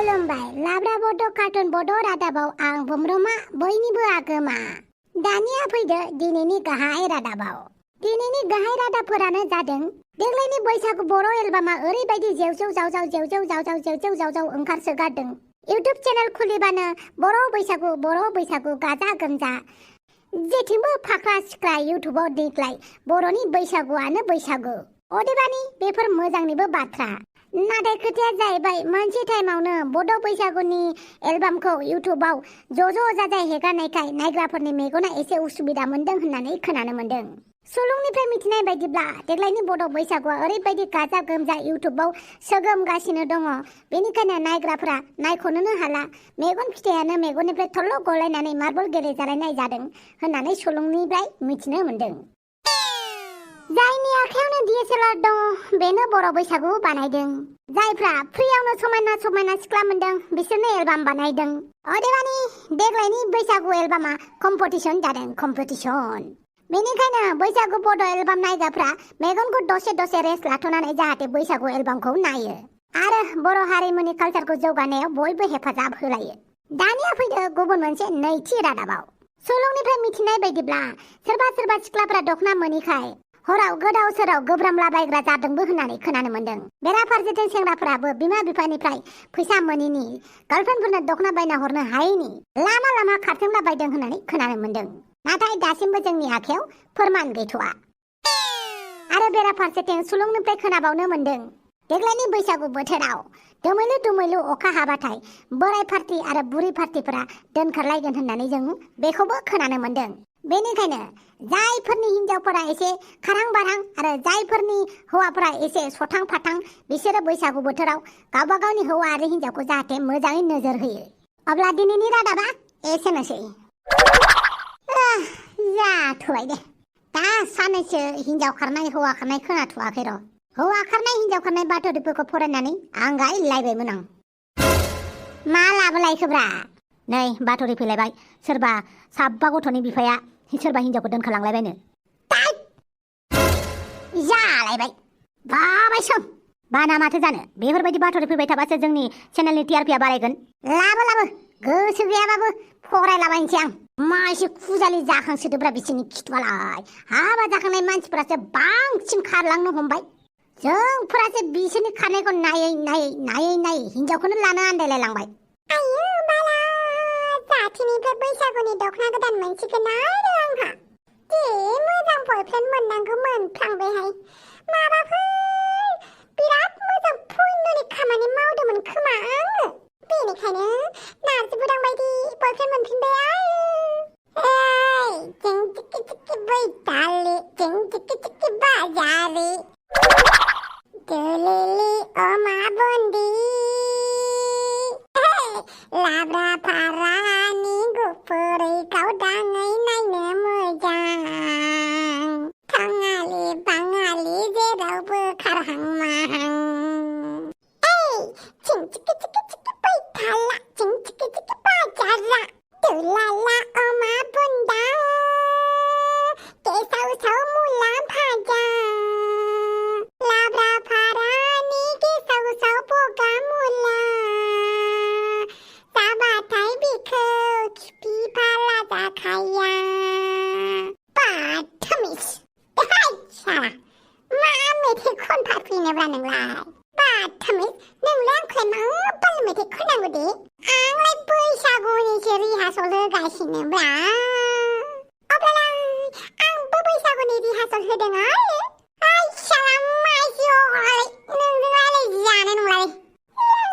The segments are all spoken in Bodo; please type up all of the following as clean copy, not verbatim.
खुलुमबाय लाब्रा बड' कार्टुन बड' रादाबाव आं बुमरमा बयनिबो आगोमा। दानिया फैदो दिनैनि गाहाय रादाबाव। दिनैनि गाहाय रादाबफोरानो जादों देग्लायनि बैसागु बर' एलबामा ओरैबायदि जेवजेव जावजाव जेवजेव जावजाव जेवजेव जावजाव ओंखारसोगारदों। इउटुब चेनेल खुलिबानो बर' बैसागु गाजा गोमजा जेथिंबो फाख्रा सिख्रा इउटुबाव देग्लाय बर'नि बैसागुआनो बैसागु। अदेबानि बेफोर मोजांनिबो बाथ्रा। नाथाय खोथाया जाहैबाय मोनसे टाइमावनो बड' बैसागुनि एलबामखौ इउटुबाव ज' जाजाय हेगारनायखाय नायग्राफोरनि मेगना एसे उसुबिदा मोनदों होननानै खोनानो मोनदों। सुलुंनिफ्राय मिथिनाय बायदिब्ला देग्लायनि बड' बैसागुआ ओरैबायदि गाजा गोमजा इउटुबाव सोगोमगासिनो दङ, बेनिखायनो नायग्राफोरा नायख'नोनो हाला। मेगन फिथायानो मेगननिफ्राय थल्ल' गलायनानै मार्बल गेलेजालायनाय जादों होननानै सुलुंनिफ्राय मिथिनो मोनदों। जायनि आखायावनो DSLR दङ बेनो बर' बैसागु बानायदों। जायफ्रा फ्रियावनो समायना समायना सिख्ला मोनदों बिसोरनो एलबाम बानायदों। अदेबानि देग्लायनि बैसागु एलबामा कम्पिटिसन जादों, कम्पिटिसन। बेनिखायनो बैसागु बड' एलबाम नायग्राफ्रा मेगनखौ दसे रेस्ट लाथ'नानै जाहाथे बैसागु एलबामखौ नायो आरो बर' हारिमुनि कालचारखौ जौगानायाव बयबो हेफाजाब होलायो। दानिया फैदो गुबुन मोनसे नैथि रादाबाव। सुलुंनिफ्राय मिथिनाय बायदिब्ला सोरबा सिख्लाफ्रा दखना मोनिखाय हराव गोदाव सोराव गोब्रामलाबायग्रा जादोंबो होननानै खोनानो मोनदों। बेराफारसेथिं सेंग्राफोराबो बिमा बिफानिफ्राय फैसा मोनिनि गार्लफ्रेन्डफोरनो दखना बायना हरनो हायैनि लामा खारथिंलाबायदों होननानै खोनानो मोनदों। नाथाय दासिमबो जोंनि आखायाव फोरमान गैथ'आ। आरो बेराफारसेथिं सुलुंनिफ्राय खोनाबावनो मोनदों देग्लायनि बैसागु बोथोराव दोमैलु अखा हाबाथाय बोराय पार्टी आरो बुरि पार्टीफोरा दोनखारलायगोन होननानै जों बेखौबो खोनानो मोनदों। बेनिखायनो जायफोरनि हिन्जावफोरा एसे खारां बारां आरो जायफोरनि हौवाफोरा एसे सथां फाथां बिसोरो बैसागु बोथोराव गावबा गावनि हौवा आरो हिन्जावखौ जाहाथे मोजाङै नोजोर होयो। अब्ला दिनैनि रादाबा एसेनोसै। जाथ'बाय दे। दा सानैसो हिन्जाव खारनाय हौवा खारनाय खोनाथ'वाखै र'। हौवा खारनाय हिन्जाव खारनाय बाथ'रिफोरखौ फरायनानै आंगायलायबायमोन आं। मा लाबोलायखोब्रा? नै बाथ'रि फैलायबाय। सोरबा साबा गथ'नि बिफाया सोरबा हिन्जावखौ दोनखारलांलायबायनो। जालायबाय बाबाय सम। बाना माथो जानो, बेफोरबायदि बाथ'रि फैबाय थाबासो जोंनि चेनेलनि TRPआ बारायगोन। लाबो गोसो गैयाबाबो फरायलाबायनोसै आं। मा एसे खुजालि जाखांसोदोब्रा बिसोरनि खिथुआलाय। हाबा जाखांनाय मानसिफोरासो बांसिन खारलांनो हमबाय। जोंफोरासो बिसोरनि खारनायखौ नायै हिन्जावखौनो लानो आन्दायलायलांबाय। आयु बाला, जाथिनिफ्राय बैसागुनि दखना गोदान मोनसिगोन आरो आंहा। दे मोजां बयफ्रेन्ड मोननांगौ मोनफ्लांबायहाय। माबाफोर बिराद मोजां पुण्यनि खामानि मावदोंमोन खोमा आङो। बेनिखायनो नारजि बुदां बायदि बयफ्रेन्ड मोनफिनबाय आङो। जों चिक्की बैतालि, जों चिक्की बाजारि, दोलेले अमा बुन्दि, लाब्रा फारानि गुफुरै गावदाङै नायनो मोजां। थाङालि बाङालि जेरावबो खारहां माहां। चिं चिक्की बैताला, चिं चिक्की बाजारा, दोलाला अमा बुन्दा, गेसाव साव मुला भाजा, लाब्रा फारानि गेसाव साव बगा मुला, जाबाथाय बिखौ खिफि फाला जाखाया। बाथमिस साला मा मेथाइ खनफाफिनोब्रा नोंलाय? बाथमिस नोंलाय आंखौलाय मा बाल मेथाइ खननांगौ दे? आंलाय बैसागुनिसो रिहार्सल होगासिनोब्रा। अब्लालाय आंबो बैसागुनि रिहार्सल होदों आरो। आइ साला माइसियालाय नोंजोंलाय जानाय नंलालै।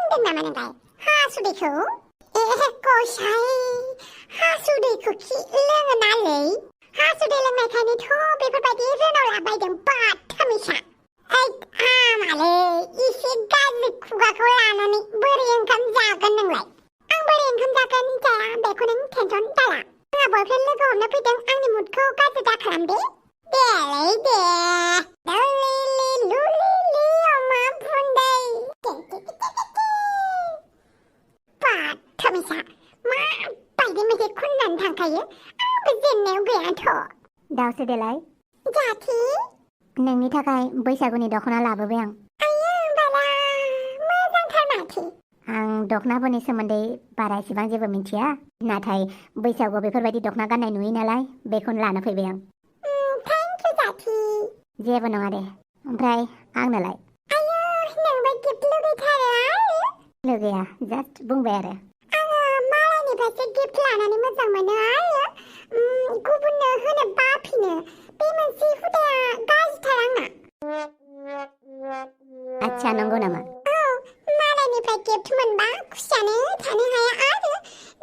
लोंदों नामा नोंलाय हासुदैखौ? गसाय हासुदैखौ लोङो नालै। हासुदै लोंनायखायनोथ' बेफोरबायदि रोनावलाबायदों बाथमिसा। आमालै एसे गाज्रि खुगाखौ लानानै बोरै ओंखाम जागोन नोंलाय? आं बोरै ओंखाम जागोन जाया बेखौ नों टेनसन दाला। आंहा बयफ्रेन्ड लोगो हमनो फैदों, आंनि मुडखौ गाज्रि दाखालाम दे। देलै दे। लुलिलि लुलिलि अमा बुन्दै, बाथमिसा माबायदि मेथाइ खननानै थांखायो, आंबो जेननायाव गैयाथ'। दावसो देलाय जाथि, नोंनि थाखाय बैसागुनि दखना लाबोबाय आं। आयौ बाला मोजांथार माथो। आं दखनाफोरनि सोमोन्दै बारा इसेबां जेबो मिथिया नाथाय बैसागुआव बेफोरबायदि दखना गाननाय नुयो नालाय बेखौनो लाना फैबाय आं थेंक इउ जाथि जेबो नङा दे ओमफ्राय आंनोलाय आयौ नोंबो गिफ्ट लुगैथारो लुगैया जास्ट बुंबाय आरो आङो मालायनिफ्रायसो गिफ्ट लानानै मोजां मोनो आरो गुबुननो होनो बाफिनो बे मोनसे हुदाया गाज्रिथार आंना आच्छा नंगौ नामा मालायनिफ्राय गिफ्ट मोनबा खुसियानो थानो हाया आरो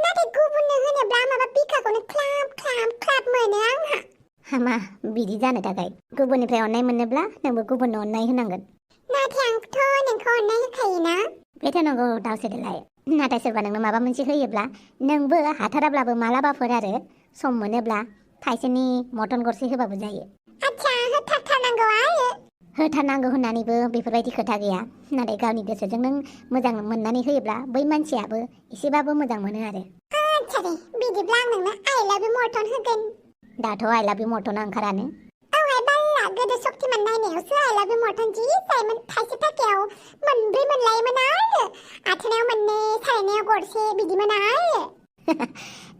नाथाय गुबुननो होनोब्ला माबा बिखाखौनो ख्लाब ख्लाब ख्लाब मोनो आंहा हामा बिदि जानो थाखाय गुबुननिफ्राय अननाय मोनोब्ला नोंबो गुबुननो अननाय होनांगोन नाथाय आंथ' नोंखौ अननाय होखायोना बेथ' नंगौ दावसेदेलाय नाथाय सोरबा नोंनो माबा मोनसे होयोब्ला नोंबो हाथाराब्लाबो मालाबाफोर आरो सम मोनोब्ला थाइसेनि मटन गरसे होबाबो जायो आच्छा होथारनांगौ आरो होथारनांगौ होननानैबो बेफोरबायदि खोथा गैया नाथाय गावनि गोसोजों नों मोजां मोननानै होयोब्ला बै मानसियाबो एसेबाबो मोजां मोनो आरो आच्छा दे बिदिब्ला आं नोंनो आइ लाभ इउ मटन होगोन दाथ' आइ लाभ इउ मटना ओंखारानो औहाय बाल्ला गोदो शक्तिमान नायनायावसो आइ लाभ इउ मटन जि जायोमोन थाइसे थाखायाव मोनब्रै मोनलायोमोन आरो आथोनायाव मोननै सालायनायाव गरसे बिदिमोन आरो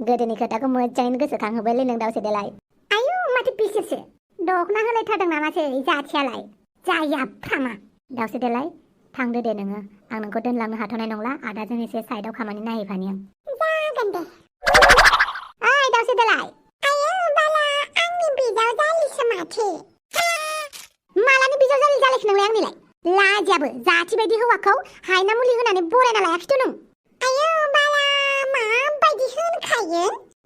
गोदोनि खोथाखौ मोजाङैनो गोसोखांहोबायलै नों दावसेदेलाय आयु माथो बिसोरसो दखना होलायथारदों नामासै जाथियालाय जाया फ्रामा दावसेदेलाय थांदो दे नोङो आं नोंखौ दोनलांनो हाथ'नाय नंला आदाजों एसे साइडआव खामानि नायहैफानि आं जागोन दे ओइ दावसेदेलाय आयौ बाला आंनि बिजाव जालिसो माथो मालानि बिजाव जालिखो नोंलाय आंनिलाय लाजियाबो जाथि बायदि हौवाखौ हायना मुलि होनानै बरायना लायाखैथ' नों आयौ बाला माबायदि होनखायो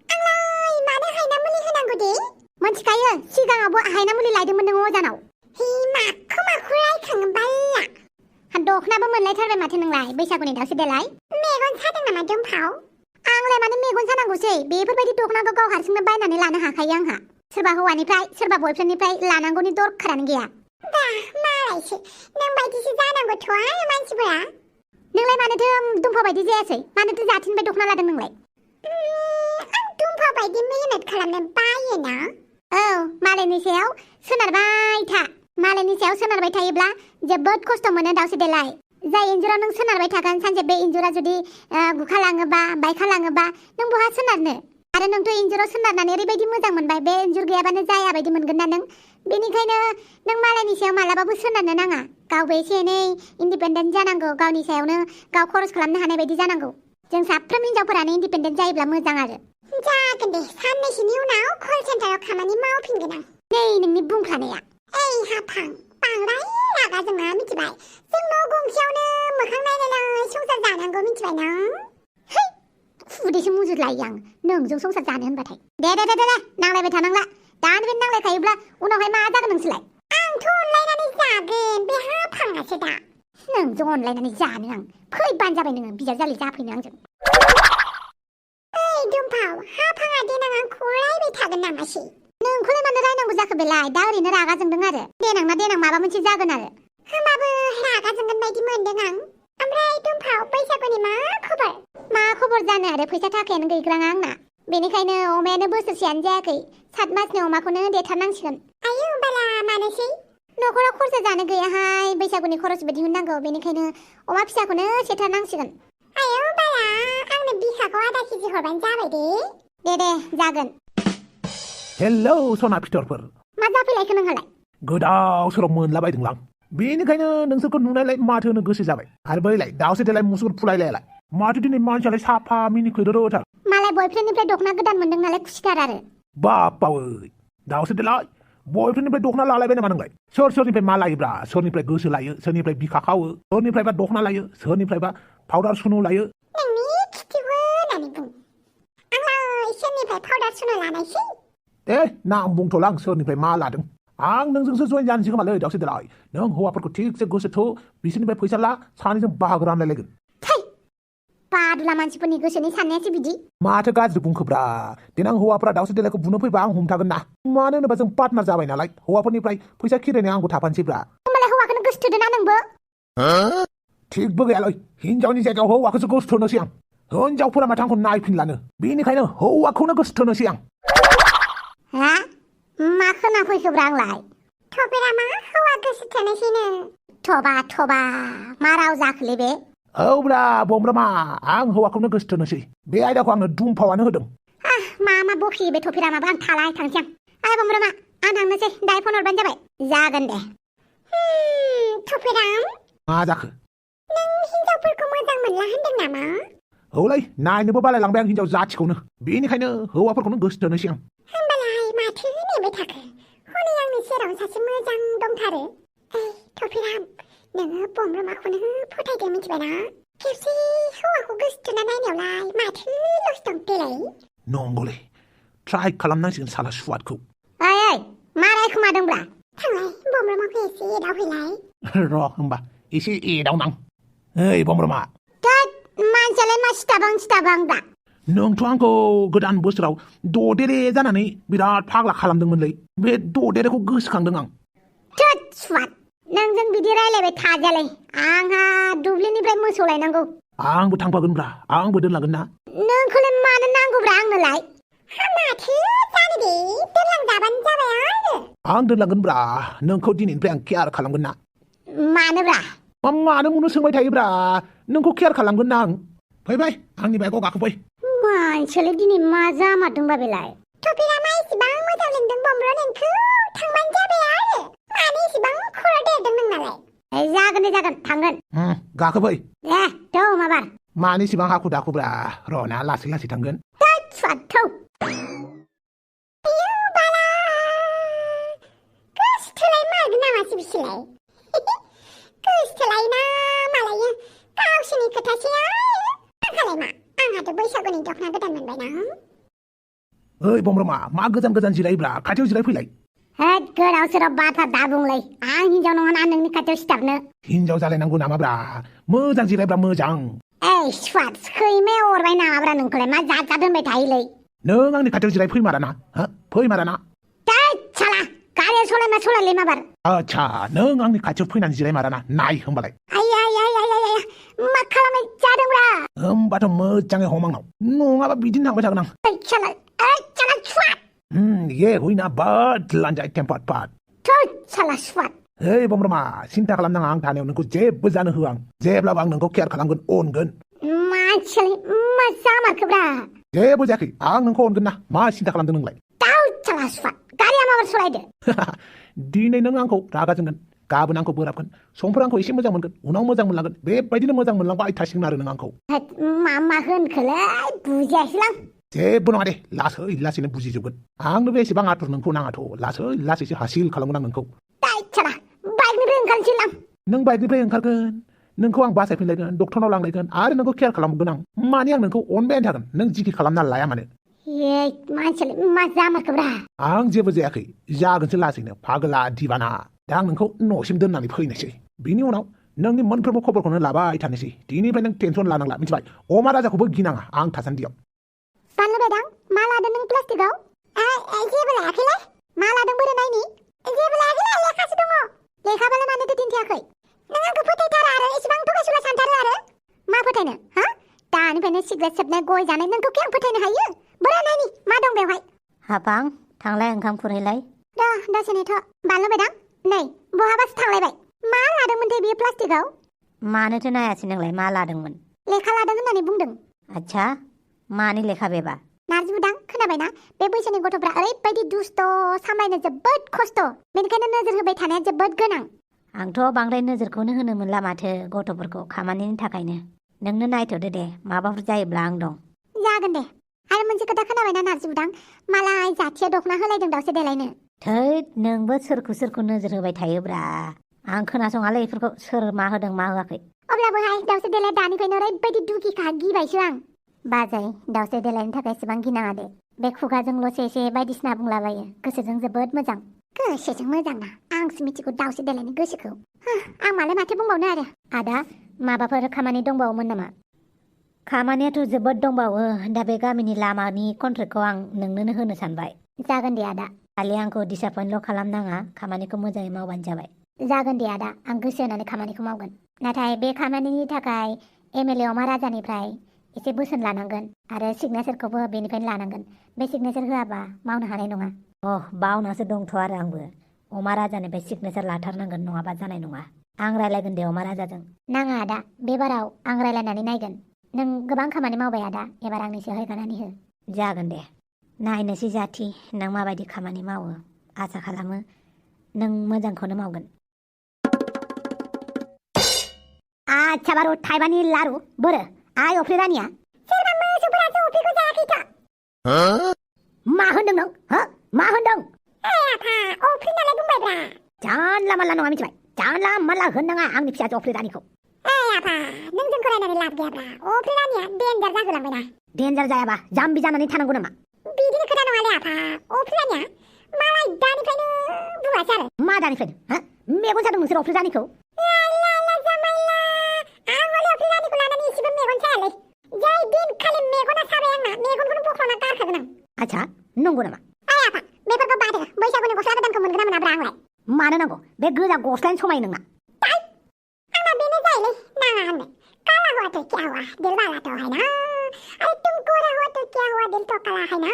आंलाय मानो हायना मुलि होनांगौ दे मोनथिखायो सिगाङावबो हायना मुलि लायदोंमोन नोङो अजानाव हि माखौ रायखाङो बाल्ला दखनाबो मोनलायथारबाय माथो नोंलाय बैसागुनि दावसेदेलाय मेगन सादों नामा दुमफाव आंलाय मानो मेगन सानांगौसै बेफोरबायदि दखनाखौ गाव हारसिंनो बायनानै लानो हाखायो आंहा सोरबा हौवानिफ्राय सोरबा बयफ्रेन्डनिफ्राय लानांगौनि दरखारानो गैया दा मालायसो नों बायदिसो जानांगौथ' आरो मानसिफोरा नोंलाय मानोथो दुमफाव बायदि जायासै मानोथो जाथिनिफ्राय दखना लादों नोंलाय आं दुमफाव बायदि मेहनत खालामनो बायोना औ मालायनि सायाव सोनारबाय थायोब्ला जोबोद खस्थ' मोनो दावसेदेलाय जाय इन्जुराव नों सोनारबाय थागोन सानसे बे इन्जुरा जुदि गुखालाङोबा बायखालाङोबा नों बहा सोनारनो आरो नोंथ' इन्जुराव सोनारनानै ओरैबायदि मोजां मोनबाय बे इन्जुर गैयाबानो जाया बायदि मोनगोन ना नों बेनिखायनो नों मालायनि सायाव मालाबाबो सोनारनो नाङा गावबो एसे एनै इन्डिपेन्डेन्ट जानांगौ गावनि सायावनो गाव खरस खालामनो हानाय बायदि जानांगौ जों साफ्रोम हिनजावफोरानो इन्डिपेन्डेन्ट जायोब्ला मोजां आरो जागोन दे साननैसोनि उनाव कल सेन्टाराव खामानि मावफिनगोन आं नै नोंनि बुंफ्लानाया ओइ हाफां बांद्राय रागा जोंना मिथिबाय जों न' गंसेयावनो मोखां नायलाय संसार जानांगौ मिथिबाय नों है खुदैसो मुजुरलायो आं नोंजों संसार जानो होनबाथाय दे नांलायबाय थानांला दानिफ्राय नांलायखायोब्ला उनावहाय मा जागोन नोंसोरलाय आंथ' अनलायनानै जागोन बे हाफाङासो दा नोंजों अनलायनानै जानो आं फैबानो जाबाय नोङो बिजावजालि जाफैनो आंजों ओइ दुमफाव हाफाङा देनां आंखौ रायबाय थागोन नामासै नोंखौलाय मानो रायनांगौ जाखो बेलाय दा ओरैनो रागा जोंदों आरो देनां ना देनां माबा मोनसे जागोन आरो होमबाबो रागा जोंगोन बायदि मोनदों आं ओमफ्राय दुमफाव बैसागुनि मा खबर जानो आरो फैसा थाखायानो गैग्राङा आंना बेनिखायनो अमायानो बोसोरसेयानो जायाखै 7 मासनि अमाखौनो देथारनांसिगोन आयौ बाला मानोसै न'खराव खरसा जानो गैयाहाय बैसागुनि खरसबो दिहुननांगौ बेनिखायनो अमा फिसाखौनो सेथारनांसिगोन आयौ बाला आंनो बिखाखौ आधा केजि हरबानो जाबाय दे जागोन हेलौ सना फिथरफोर मा जाफैलायखो नोंहालाय गोदाव सोराव मोनलाबायदोंलां बेनिखायनो नोंसोरखौ नुनायलाय माथो होनो गोसो जाबाय आरो बैलाय दावसेदेलाय मुसुर फुलायलायलाय माथो दिनै मानसियालाय साफा मिनिखैरोथार मालाय बयफ्रेन्डनिफ्राय दखना गोदान मोनदों नालाय खुसिथार आरो बापावै दावसेदेलाय बयफ्रेन्डनिफ्राय दखना लालायबाय नामा नोंलाय सोरनिफ्राय मा लायोब्रा सोरनिफ्राय गोसो लायो सोरनिफ्राय बिखा खावो सोरनिफ्रायबा दखना लायो सोरनिफ्रायबा पाउडार सुनु लायो नोंनि खिथिबो होननानै बुं आंलाय सोरनिफ्राय पाउडार सुनु लानायसै नाम बुंथ'ला आं सोरनिफ्राय मा लादों आं नोंजोंसो जइन जानोसै खोमालै दावसेदेलाय नों हौवाफोरखौ थिगसे गोसो थौ बिसोरनिफ्राय फैसा ला सानैजों बाहागो रानलायलायगोन बादुला मानसिफोरनि गोसोनि साननायासो बिदि माथो गाज्रि बुंखोब्रा देनां हौवाफोरा दावसेदेलायखौ बुनो फैबा आं हमथागोन ना मानो होनोबा जों पार्टनार जाबाय नालाय हौवाफोरनिफ्राय फैसा खिरायनाय आंबो थाफानोसैब्रा होमबालाय हौवाखौनो गोसोथोदों ना नोंबो थिगबो गैयालै हिनजावनि जायगायाव हौवाखौसो गोसोथोनोसै आं हिनजावफोरा माथो आंखौ नायफिनलानो बेनिखायनो हौवाखौनो गोसोथोनोसै आं हा मा खोनाफैखोब्रा आंलाय थपेरा मा हौवा गोसोथोनोसैनो थबा मा राव जाखोलै बे औब्रा बमब्रमा आं हौवाखौनो गोसोथोनोसै बे आयदाखौ आंनो दुमफावानो होदों मा बखि बे थफिरामाबो आं थालाय थांसै आं बमब्रमा आं थांनोसै दायो फन हरबानो जाबाय जागोन दे थफिराम मा जाखो नों हिनजावफोरखौ मोजां मोनला होनदों नामा औलै नायनोबो बालायलांबाय आं हिनजाव जाथिखौनो बेनिखायनो हौवाफोरखौनो गोसोथोनोसै आं होमबालाय माथो नेबाय थाखो हनै आंनि सेराव सासे मोजां दंथारो थफिराम नोङो बमब्रमाखौनो फोथायदो मिथिबायना खेबसे हौवाखौ गोसोथोना नायनायावलाय माथो लस दं देलाय नंगौलै ट्राइ खालामनांसिगोन साला सुवादखौ ओइ मा रायखुमादोंब्रा थांलाय बमब्रमाखौ एसे एदावहैलाय र' होमबा एसे एदावनां ओइ बमब्रमा मानसियालाय मा सिथाबां दा नोंथ' आंखौ गोदान बोसोराव ददेरे जानानै बिराद फाग्ला खालामदोंमोनलै बे ददेरेखौ गोसोखांदों आं थोद सुवाद नोंजों बिदि रायलायबाय थाजालै आंहा दुब्लिनिफ्राय मोसौ लायनांगौ आंबो थांफागोनब्रा आंबो दोनलांगोन ना नोंखौलाय मानो नांगौब्रा आंनोलाय माथो जानो दे दोनलांजाबानो जाबाय आरो आं दोनलांगोनब्रा नोंखौ दिनैनिफ्राय आं केयार खालामगोन ना मानोब्रा मानो मुनो सोंबाय थायोब्रा नोंखौ केयार खालामगोन ना आं फै आंनि बाइकआव गाखोफै मानसियालाय दिनै मा जामारदोंबा बेलाय थफिरामा इसिबां मोजां लिंदों बमब्र नोंखौ थांबानो जाबाय आरो मानो इसिबां खर' देरदों नोंनालाय जागोन दे जागोन थांगोन गाखोफै दे थौ माबार मानो इसिबां हाखु दाखुब्रा र' ना लासै लासै थांगोन सुवाद थौ गोसोथोलाय मारगोन नामासै बिसोरलाय गोसोथोलाय ना मालायो गावसोरनि खोथासै आंहालाय मा आंहाथ' बैसागुनि दख'ना गोदान मोनबायना ओइ बमब्रमा मा गोजान जिरायब्रा खाथियाव जिरायफैलाय हेद गोदाव सोराव बाथ्रा दाबुंलै आं हिनजाव नङा ना नोंनि खाथियाव सिथाबनो हिनजाव जालायनांगौ नामाब्रा मोजां जिरायब्रा मोजां सुवाद सैमाया अरबाय नामाब्रा नोंखौलाय मा जात होनबाय थायोलै नों आंनि खाथियाव जिराय फैमाराना फैमाराना साला गारिया सलायलै माबार आच्छा नों आंनि खाथियाव फैनानै जिरायमाराना नाय होमबालाय मा खालामनाय जादोंब्रा होमबाथ' मोजाङै हम आंनाव नङाबा बिदिनो थांबाय थागोन आं साला सुवाद ये हुइना बाट लान्जाय टेम्पार्ड पार्ट साला सुवाद ओइ बमब्रमा सिन्था खालामनाङा आं थानायाव नोंखौ जेबो जानो होआ आं जेब्लाबो आं नोंखौ केयार खालामगोन अनगोन मानसियालाय मा जामारखोब्रा जेबो जायाखै आं नोंखौ अनगोन ना मा सिन्था खालामदों नोंलाय साला सुवाद गारिया माबार सलायदो दिनै नों आंखौ रागा जोंगोन गाबोन आंखौ बोराबगोन समफोर आंखौ एसे मोजां मोनगोन उनाव मोजां मोनलांगोन बेबायदिनो मोजां मोनलांबाय थासिगोन आरो नों आंखौ मा होनखोलाय बुजियासैलां जेबो नङा दे लासैनो बुजिजोबगोन आंनो बे एसेबां आथुर नोंखौ नाङाथ' लासैसो हासिल खालामगोन आं नोंखौ साला बाइकनिफ्राय ओंखारनोसै लां नों बाइकनिफ्राय ओंखारगोन नोंखौ आं बासायफिनलायगोन डक्टरनाव लांलायगोन आरो नोंखौ केयार खालामगोन आं माने आं नोंखौ अनबायानो थागोन नों जिखि खालामना लाया मानो मानसियालाय मा जामारखोब्रा आं जेबो जायाखै जागोनसो लासैनो फागोला दिबाना दा आं नोंखौ न'सिम दोननानै फैनोसै बिनि उनाव नोंनि मोनफ्रोमबो खबरखौनो लाबाय थानोसै दिनिफ्राय नों टेनसन लानांला मिथिबाय अमा राजाखौबो गिनाङा आं थासान्दियाव बानलु बायदां मा लादों नों प्लास्टिकआव जेबो लायाखैलै मा लादों बोरै नायनि जेबो लायाखैलै लेखासो दङ लेखाबालाय मानोथो दिन्थियाखै नों आंखौ फोथायथारा आरो एसेबां थगायसुला सानथारो आरो मा फोथायनो दानिफ्रायनो सिगारेट सोबनाय गय जानाय नोंखौ आं फोथायनो हायो बोरै नायनि मा दं बेवहाय हाबां थांलाय ओंखाम खुरहैलाय दसे नेथ' बानलु बायदां नै बहाबासो थांलायबाय मा लादोंमोनथाय बेयो प्लास्टिकआव मानोथो नायासै नोंलाय मा लादोंमोन लेखा लादों होननानै बुंदों आच्छा मानि लेखा बेबा नारजि बुदां खोनाबायना बे बैसोनि गथ'फ्रा ओरैबायदि दुस्त सामलायनो जोबोद खस्थ बेनिखायनो नोजोर होबाय थानाया जोबोद गोनां आंथ' बांद्राय नोजोरखौनो होनो मोनला माथो गथ'फोरखौ खामानिनि थाखायनो नोंनो नायथ'दो दे माबाफोर जायोब्ला आं दं जागोन दे आरो मोनसे खोथा खोनाबायना नारजि बुदां मालाय जाथिया दख'ना होलायदों दावसे देलायनो थैद नोंबो सोरखौ नोजोर होबाय थायोब्रा आं खोनासङालै बेफोरखौ सोर मा होदों मा होआखै अब्लाबोहाय दावसे देलाय दानिफ्रायनो ओरैबायदि दुखिखा गिबायसो आं बाजै दावसे देलायनि थाखाय एसेबां गिनाङा दे बे खुगाजोंल'सो एसे बायदिसिना बुंलाबायो गोसोजों जोबोद मोजां गोसोजों मोजां ना आंसो मिथिगौ दावसे देलायनि गोसोखौ आं मालाय माथो बुंबावनो आरो आदा माबाफोर खामानि दंबावोमोन नामा खामानियाथ' जोबोद दंबावो दा बे गामिनि लामानि कन्ट्रेक्टखौ आं नोंनोनो होनो सानबाय जागोन दे आदा खालि आंखौ डिसएपइन्टल' खालामनाङा खामानिखौ मोजाङै मावबानो जाबाय जागोन दे आदा आं गोसो होनानै खामानिखौ मावगोन नाथाय बे खामानिनि थाखाय एमएलए अमा राजानिफ्राय एसे बोसोन लानांगोन आरो सिगनेसारखौबो बेनिफ्रायनो लानांगोन बे सिगनेसार होआबा मावनो हानाय नङा बावनासो दंथ' आरो आंबो अमा राजानिफ्राय सिगनेसार लाथारनांगोन नङाबा जानाय नङा आं रायलायगोन दे अमा राजाजों नाङा आदा बेबाराव आं रायलायनानै नायगोन नों गोबां खामानि मावबाय आदा एबार आंनिसो होगानानै हो जागोन दे नायनोसै जाथि नों माबायदि खामानि मावो आसा खालामो नों मोजांखौनो मावगोन आच्छा बारु थाइबानि लारु बोरो आइ अफ्रि रानिया सोरबा मोसौफोरासो अफ्रिखौ जायाखैथ' मा होनदों नों हो मा होनदों आफा अफ्रि नालाय बुंबायब्रा जानला मानला नङा मिथिबाय जानला मानला होननाङा आंनि फिसाजो अफ्रि रानिखौ आफा नों जोंखौ रायनानै लाब गैयाब्रा अफ्रि रानिया डेन्जार जागोलांबायना डेन्जार जायाबा जाम्बि जानानै थानांगौ नामा बिदिनो खोथा नङालै आफा अफ्रि रानिया मालाय दानिफ्रायनो बुङासै आरो मा दानिफ्रायनो हो मेगन सादों नोंसोर अफ्रि रानिखौ आं हले अफ्रि रानिखौ लानानै एसेबो मेगन सायालै जाय दिनखालि मेगना साबाय आंना मेगनखौनो बख्ल'ना गारखागोन आं आच्छा नंगौ नामा आफा बेफोरखौ बादो बैसागुनि गस्ला गोदानखौ मोनगोन ना मोनाब्रा आंलाय मानो नांगौ बे गोजा गस्लायानो समायो नोंना आंना बेनो जायोलै नाङा होननो काला हुआ तो क्या हुआ दिल वाला तो है ना अरे तुम गोरा हुआ तो क्या हुआ दिल तो काला है ना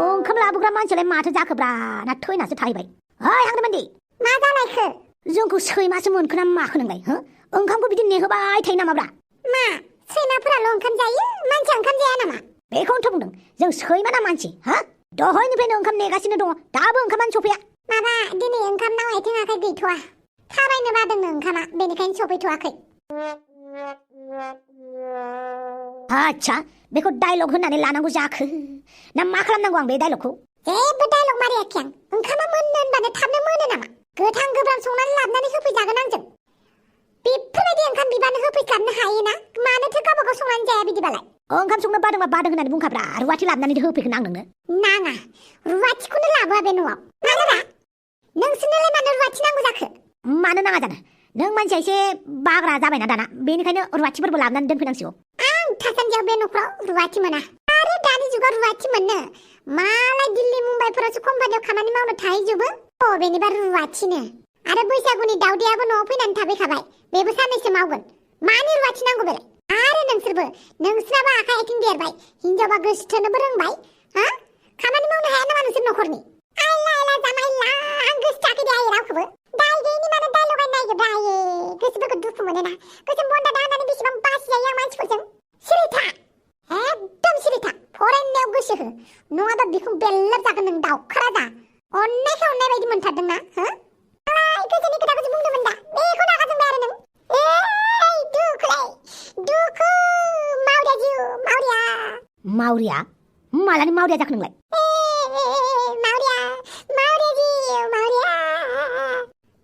ओंखाम लाबोग्रा मानसियालाय माथो जाखोब्रा ना थैनासो थाहैबाय ओइ हांग्रामान्दि मा जालायखो जोंखौ सैमासो मोनखो ना माखो नोंलाय हो ओंखामखौ बिदि नेहोबाय थायो नामाब्रा मा सैमाफोराल' ओंखाम जायो मानसिया ओंखाम जाया नामा बेखौनोथ' बुंदों जों सैमा ना मानसि हा दहायनिफ्रायनो ओंखाम नेगासिनो दङ दाबो ओंखामानो सफैया माबा दिनै ओंखामनाव आथिं आखाइ गैथ'वा थाबायनो बादोंनो ओंखामा बेनिखायनो सफैथ'वाखै आच्छा बेखौ डायलग होननानै लानांगौ जाखो ना मा खालामनांगौ आं बे डायलगखौ जेबो डायलग मारियाखै आं ओंखामा मोननो होनबानो थाबनो मोनो नामा गोथां गोब्राब संनानै लाबोनानै होफैजागोन आंजों बेफोरबायदि ओंखाम बिबानो होफैस्लाबनो हायोना मानोथो गावबागाव संनानै जाया बिदिबालाय ओंखाम संनो बादोंबा बादों होननानै बुंखाब्रा रुवाथि लाबोनानै होफैगोन आं नोंनो नाङा रुवाथिखौनो लाबोआ बे न'आव मानोबा नोंसोरनोलाय मानो रुवाथि नांगौ जाखो मानो नाङा जानो नों मानसिया एसे बाग्रा जाबायना दाना बेनिखायनो रुवाथिफोरबो लाबोनानै दोनफैनांसिगौ आं थासान्दियाव बे न'खराव रुवाथि मोना आरो दानि जुगाव रुवाथि मोननो मालाय दिल्ली मुम्बाइफोरावसो कम्पानियाव खामानि मावनो थाहैजोबो बेनिबा रुवाथिनो आरो बैसागुनि दावदैयाबो न'आव फैनानै थाफैखाबाय बेबो साननैसो मावगोन मानि रुवाथि नांगौ बेलाय आरो नोंसोरनाबो आखाइ आथिं देरबाय हिनजावबा गोसोथोनोबो रोंबाय हा खामानि मावनो हाया नामा नोंसोर न'खरनि आइला आइला जामाइला आं गोसोथाखै दे आइ रावखौबो दाय गैयिनि मानो दाय लगायनो नागिरब्रा आयै गोसोफोरखौ दुखु मोनोना गोसोम बन्दा दानानै बेसेबां बासिजायो आं मानसिफोरजों सिरिथा एकदम सिरिथा फरायनायाव गोसो हो नङाबा बिखुं बेल्लाब जागोन नों दाउखा राजा अननायखौ अननाय बायदि मोनथारदोंना हो गोसोनि खोथाखौसो बुंदोंमोन दा बेखौ नागा जोंबाय आरो नों दुखु मावरिया जिउ मावरिया मालानि मावरिया जाखो नोंलाय मावरिया जिउ मावरिया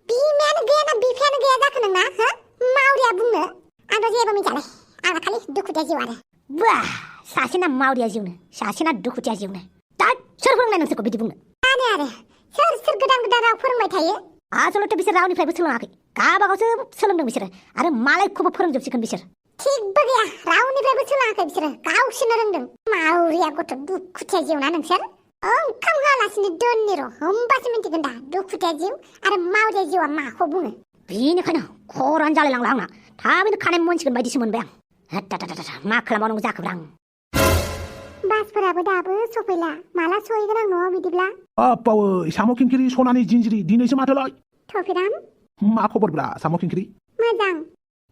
बिमायानो गैया ना बिफायानो गैया जाखो नोंना हो मावरिया बुंनो आंथ' जेबो मिथियालै आंना खालि दुखुथिया जिउ आरो बा सासेना मावरिया जिउनो सासेना दुखुथिया जिउनो दा सोर फोरोंनाय नोंसोरखौ बिदि बुंनो आरो सोर गोदान राव फोरोंबाय थायो आसलथे बिसोर रावनिफ्रायबो सोलोङाखै गावबागावसो सोलोंदों बिसोरो आरो मालायखौबो फोरोंजोबसिगोन बिसोर थिगबो गैया रावनिफ्रायबो सोलोङाखै बिसोरो गावसोरनो रोंदों मावरिया गथ' दुखुथिया जिउना नोंसोर ओंखाम होआलासिनो दोननि र' होमबासो मिन्थिगोन दा दुखुथिया जिउ आरो मावरिया जिउआ माखौ बुङो बेनिखायनो खरानो जालायलांला आंना थाबैनो खानाय मोनसिगोन बायदिसो मोनबाय आं मा खालामबावनांगौ जाखोब्रा आं बासफोराबो दाबो सफैला माला सहैगोन आं न'आव बिदिब्ला बावै साम' खिंखिरि सनानि जिन्जिरि दिनैसो माथोलाय थफिराम मा खबरब्रा साम' खिंखिरि मोजां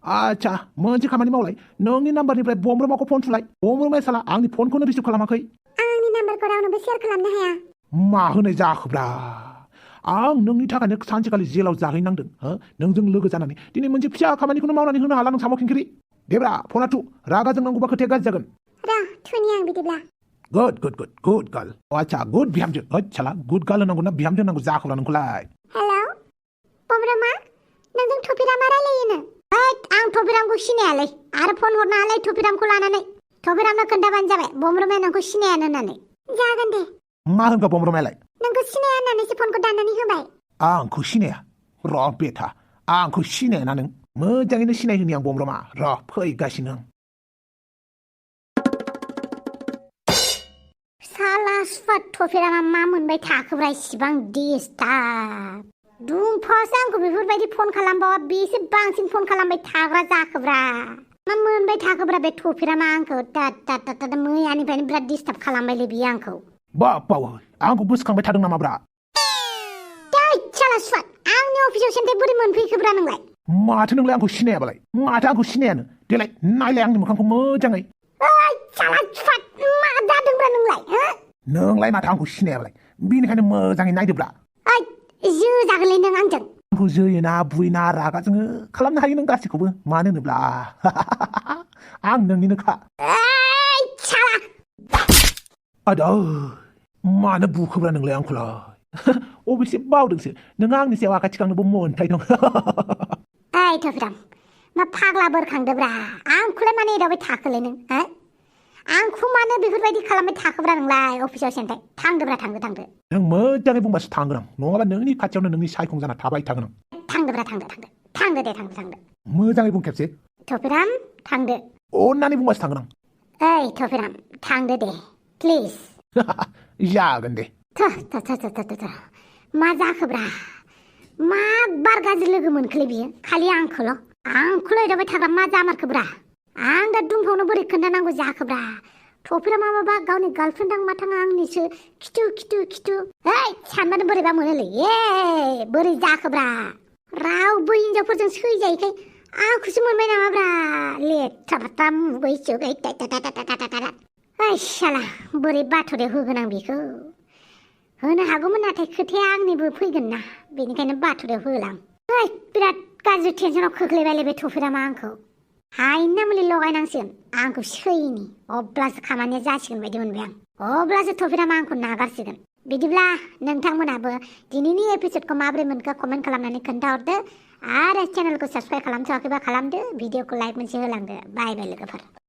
आच्छा मोनसे खामानि मावलाय नोंनि नाम्बारनिफ्राय बमब्रमाखौ फन थुलाय बमब्रमाया साला आंनि फनखौनो रिसिभ खालामाखै आंनि नाम्बारखौ रावनोबो शेयार खालामनो हाया मा होनाय जाखोब्रा आं नोंनि थाखायनो सानसेखालि जेलाव जाहैनांदों हो नोंजों लोगो जानानै दिनै मोनसे फिसा खामानिखौनो मावनानै होनो हाला नों साम' खिंखिरि देब्रा फना थु रागा जोंनांगौबा खोथाया गाज्रि जागोन र थुनि आं बिदिब्ला गुड गार्ल आच्छा गुड बिहामजो साला गुड गार्ल होनांगौ ना बिहामजो होनांगौ जाखोब्ला नोंखौलाय हेलौ बमब्रमा नोंजों थफिरामा रायलायोनो आं थफिरामखौ सिनायालै आरो फन हरनो हालाय थफिरामखौ लानानै थफिरामनो खोन्थाबानो जाबाय बमब्रमाया नोंखौ सिनायानो होननानै जागोन दे मा होनखो बमब्रमायालाय नोंखौ सिनाया होननानैसो फनखौ दाननानै होबाय आंखौ सिनाया र' बेथा आंखौ सिनायाना नों मोजाङैनो सिनायहोनि आं बमब्रमा र' फैगासिनो आं साला सुफात थफिरामा मा मोनबाय थाखोब्रा इसिबां डिस्टार्ब दुमफावसो आंखौ बेफोरबायदि फन खालामबावा बेसो बांसिन फन खालामबाय थाग्रा जाखोब्रा मा मोनबाय थाखोब्रा बे थफिरामा आंखौ मैयानिफ्रायनो बिराद डिस्टार्ब खालामबायलै बियो आंखौ बावै आंखौ गोसोखांबाय थादों नामाब्रा साला सुफात आं अफिसाव सेन्टाय बोरै मोनफैखोब्रा नोंलाय माथो नोंलाय आंखौ सिनायाबालाय माथो आंखौ सिनायानो देलाय नायलाय आंनि मोखांखौ मोजाङै ओइ साला सुफात मा जादोंब्रा नोंलाय हो नोंलाय माथो आंखौ सिनायाबालाय बेनिखायनो मोजाङै नायदोब्रा ओइ जो जागोनलै नों आंजों आंखौ जोयोना बुयोना रागा जोङो खालामनो हायो नों गासैखौबो मानो होनोब्ला आं नोंनिनोखा ओइ साला आदा मानो बुखोब्रा नोंलाय आंखौलाय अबेसे बावदोंसो नोङो आंनि सायाव आखाइ थिखांनोबो मोन्थाय दं ओइ थफिराम मा फाग्ला बोरखांदोब्रा आंखौलाय मानो एदावबाय थाखोलै नों हो आंखौ मानो बेफोरबायदि खालामबाय थाखोब्रा नोंलाय अफिसाव सेन्टाय थांदोब्रा थांदो नों मोजाङै बुंबासो थांगोन आं नङाबा नोंनि खाथियावनो नोंनि सायखं जाना थाबाय थागोन आं थांदोब्रा थांदो दे थांदो मोजाङै बुं खेबसे थफिराम थांदो अननानै बुंबासो थांगोन ओइ थफिराम थांदो दे प्लिज आं जागोन दे मा जाखोब्रा मा बार गाज्रि लोगो मोनखोलै बियो खालि आंखौल' एदावबाय थाग्रा मा जामारखोब्रा आं दा दुमफावनो बोरै खोन्थानांगौ जाखोब्रा थफिरा माबा गावनि गार्लफ्रेन्ड आं माथां आंनिसो खिथु ओइ सानबानो बोरैबा मोनोलै बोरै जाखोब्रा रावबो हिनजावफोरजों सैजायैखाय आंखौसो मोनबाय नामाब्रा लेथ्रा बाथ्रा मुगै सुगै ओइ साला बोरै बाथ'रायाव होगोन आं बेखौ होनो हागौमोन नाथाय खोथाया आंनिबो फैगोन ना बेनिखायनो बाथ'रायाव होलां ओइ बिराद गाज्रि टेनसनाव खोख्लैबायलै बे थफिरामा आंखौ हायना मुलि लगायनांसिगोन आंखौ सैनि अब्लासो खामानिया जासिगोन बायदि मोनबाय आं अब्लासो थफिरामा आंखौ नागारसिगोन बिदिब्ला नोंथांमोनाबो दिनैनि एपिसडखौ माबोरै मोनखो कमेन्ट खालामनानै खोन्थाहरदो आरो चेनेलखौ साबस्क्राइब खालामथ'वाखैबा खालामदो भिडिअखौ लाइक मोनसे होलांदो बाय लोगोफोर